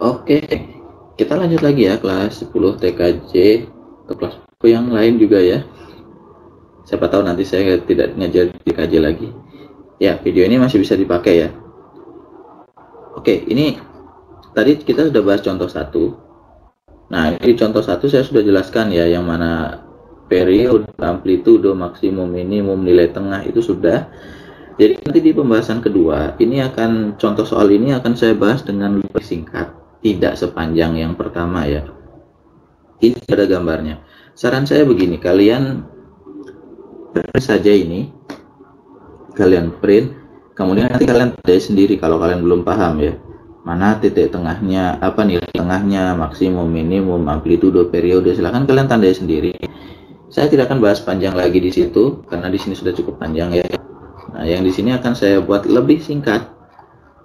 Oke, kita lanjut lagi ya kelas 10 TKJ atau kelas yang lain juga ya. Siapa tahu nanti saya tidak ngajar TKJ lagi. Ya, video ini masih bisa dipakai ya. Oke, ini tadi kita sudah bahas contoh 1. Nah, ini contoh 1 saya sudah jelaskan ya, yang mana periode, amplitudo, maksimum, minimum, nilai tengah itu sudah. Jadi nanti di pembahasan kedua, ini akan contoh soal ini akan saya bahas dengan lebih singkat, tidak sepanjang yang pertama ya. Ini ada gambarnya. Saran saya begini, kalian print saja ini, kalian print, kemudian nanti kalian tandai sendiri kalau kalian belum paham ya. Mana titik tengahnya, apa nilai tengahnya, maksimum, minimum, amplitudo, periode, silahkan kalian tandai sendiri. Saya tidak akan bahas panjang lagi di situ karena di sini sudah cukup panjang ya. Nah, yang di sini akan saya buat lebih singkat.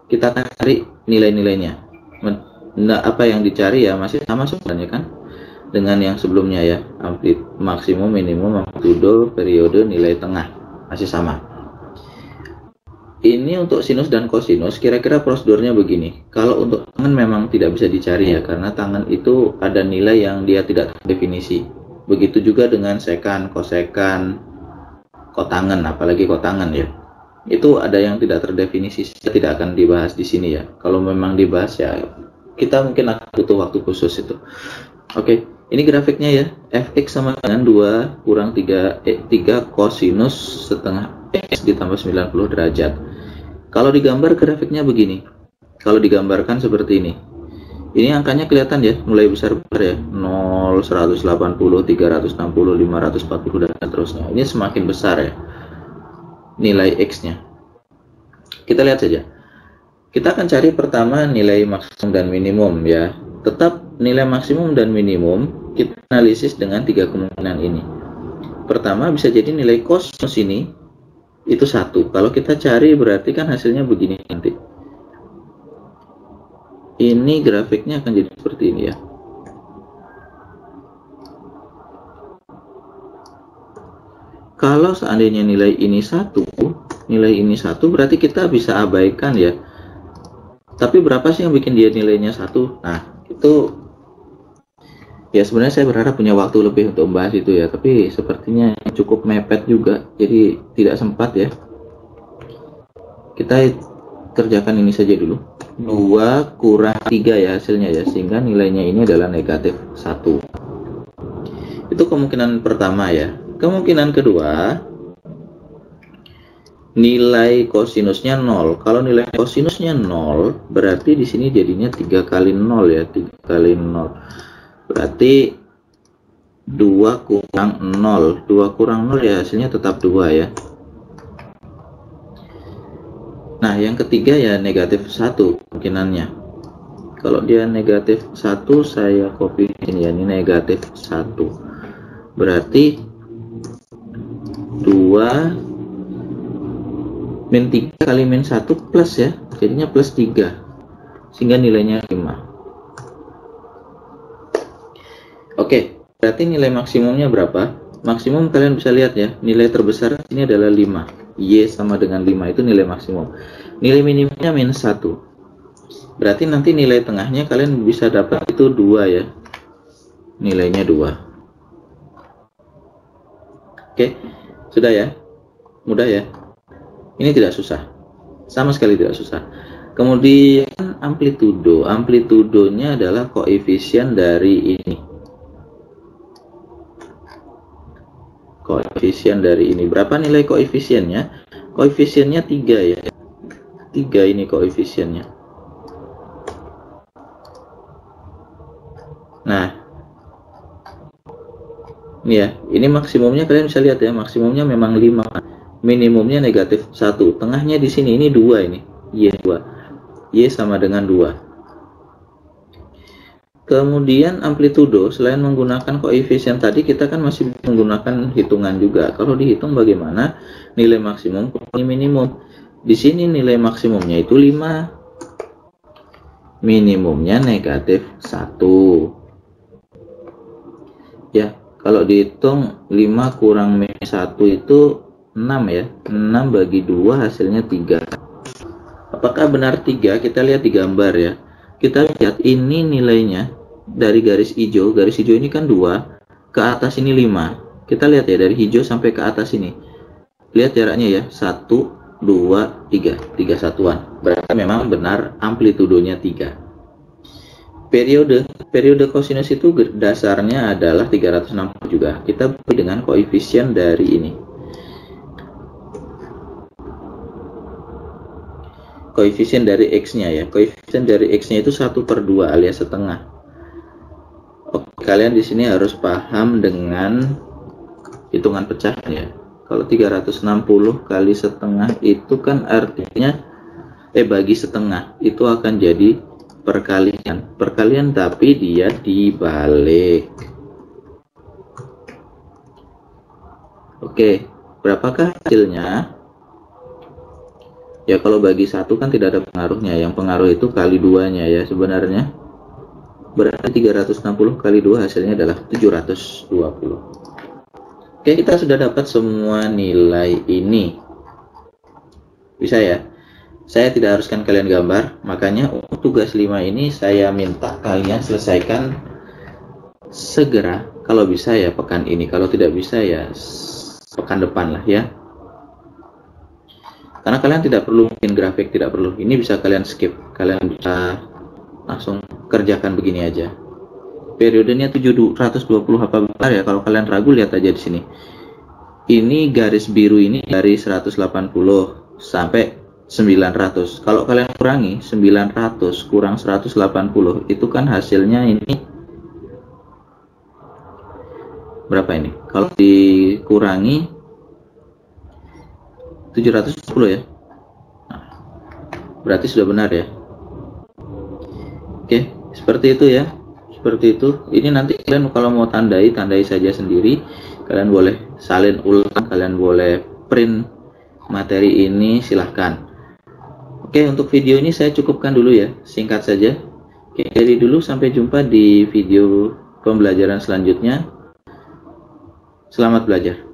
Kita akan cari nilai-nilainya. Nah, apa yang dicari ya masih sama sebenarnya kan dengan yang sebelumnya ya. Maksimum, minimum, amplitudo, periode, nilai tengah masih sama. Ini untuk sinus dan kosinus kira-kira prosedurnya begini. Kalau untuk tangan memang tidak bisa dicari ya, karena tangan itu ada nilai yang dia tidak terdefinisi. Begitu juga dengan sekan, kosekan, kotangan, apalagi kotangan ya. Itu ada yang tidak terdefinisi, tidak akan dibahas di sini ya. Kalau memang dibahas ya kita mungkin akan butuh waktu khusus itu. Oke, ini grafiknya ya. Fx sama dengan 2 kurang 3 kosinus setengah x ditambah 90 derajat. Kalau digambar grafiknya begini. Kalau digambarkan seperti ini. Ini angkanya kelihatan ya, mulai besar-besar ya. 0, 180, 360, 540 dan seterusnya. Ini semakin besar ya nilai x-nya. Kita lihat saja. Kita akan cari pertama nilai maksimum dan minimum ya. Tetap nilai maksimum dan minimum kita analisis dengan 3 kemungkinan ini. Pertama bisa jadi nilai kosinus ini itu 1. Kalau kita cari berarti kan hasilnya begini nanti. Ini grafiknya akan jadi seperti ini ya. Kalau seandainya nilai ini 1 berarti kita bisa abaikan ya. Tapi berapa sih yang bikin dia nilainya 1? Nah, itu ya sebenarnya saya berharap punya waktu lebih untuk membahas itu ya, tapi sepertinya cukup mepet juga, jadi tidak sempat ya. Kita kerjakan ini saja dulu. 2 kurang 3 ya hasilnya ya, sehingga nilainya ini adalah negatif 1. Itu kemungkinan pertama ya. Kemungkinan kedua, nilai kosinusnya 0. Kalau nilai kosinusnya 0, berarti di sini jadinya 3 kali 0 ya, 3 kali 0. Berarti 2 kurang 0. 2 kurang 0 ya hasilnya tetap 2 ya. Nah, yang ketiga ya negatif 1 kemungkinannya. Kalau dia negatif 1, saya copy ini ya, ini negatif 1. Berarti 2 min 3 kali min 1 plus ya, jadinya plus 3, sehingga nilainya 5. Oke, berarti nilai maksimumnya berapa? Maksimum kalian bisa lihat ya, nilai terbesar ini adalah 5. Y sama dengan 5 itu nilai maksimum. Nilai minimumnya minus 1. Berarti nanti nilai tengahnya kalian bisa dapat itu 2 ya. Nilainya 2. Oke, sudah ya? Mudah ya? Ini tidak susah. Sama sekali tidak susah. Kemudian amplitudo. Amplitudonya adalah koefisien dari ini. Koefisien dari ini. Berapa nilai koefisiennya? Koefisiennya 3 ya. 3 ini koefisiennya. Nah, ini ya. Ini maksimumnya kalian bisa lihat ya. Maksimumnya memang 5. Minimumnya negatif 1. Tengahnya di sini ini 2 ini. Y 2. Y sama dengan 2. Kemudian amplitudo, selain menggunakan koefisien tadi, kita kan masih menggunakan hitungan juga. Kalau dihitung bagaimana nilai maksimum kurangi minimum. Di sini nilai maksimumnya itu 5. Minimumnya negatif 1. Ya, kalau dihitung 5 kurang min 1 itu 6 ya. 6 bagi 2 hasilnya 3. Apakah benar 3? Kita lihat di gambar ya. kita lihat ini nilainya dari garis hijau ini kan 2, ke atas ini 5. Kita lihat ya, dari hijau sampai ke atas ini, lihat jaraknya ya, 1, 2, 3 satuan. Berarti memang benar amplitudonya 3. Periode kosinus itu dasarnya adalah 360 juga. Kita beri dengan koefisien dari ini. Koefisien dari X-nya ya. Koefisien dari X-nya itu 1/2 alias setengah. Oke, kalian di sini harus paham dengan hitungan pecahan ya. Kalau 360 kali setengah itu kan artinya bagi setengah itu akan jadi perkalian, tapi dia dibalik. Oke, berapakah hasilnya? Ya kalau bagi 1 kan tidak ada pengaruhnya, yang pengaruh itu kali 2-nya ya sebenarnya. Berarti 360 kali 2 hasilnya adalah 720. Oke, kita sudah dapat semua nilai ini. Bisa ya? Saya tidak haruskan kalian gambar, makanya untuk tugas 5 ini saya minta kalian selesaikan segera. Kalau bisa ya pekan ini, kalau tidak bisa ya pekan depan lah ya. Karena kalian tidak perlu bikin grafik, tidak perlu. Ini bisa kalian skip, kalian bisa langsung kerjakan begini aja. Periodenya 720 apa benar ya? Kalau kalian ragu lihat aja di sini. Ini garis biru ini dari 180 sampai 900. Kalau kalian kurangi 900 kurang 180 itu kan hasilnya ini berapa ini? Kalau dikurangi 710 ya. Nah, berarti sudah benar ya. Oke, seperti itu ya. Seperti itu. Ini nanti kalian kalau mau tandai saja sendiri. Kalian boleh salin ulang, kalian boleh print materi ini, silahkan. Oke, untuk video ini saya cukupkan dulu ya, singkat saja. Oke, dari dulu, sampai jumpa di video pembelajaran selanjutnya. Selamat belajar.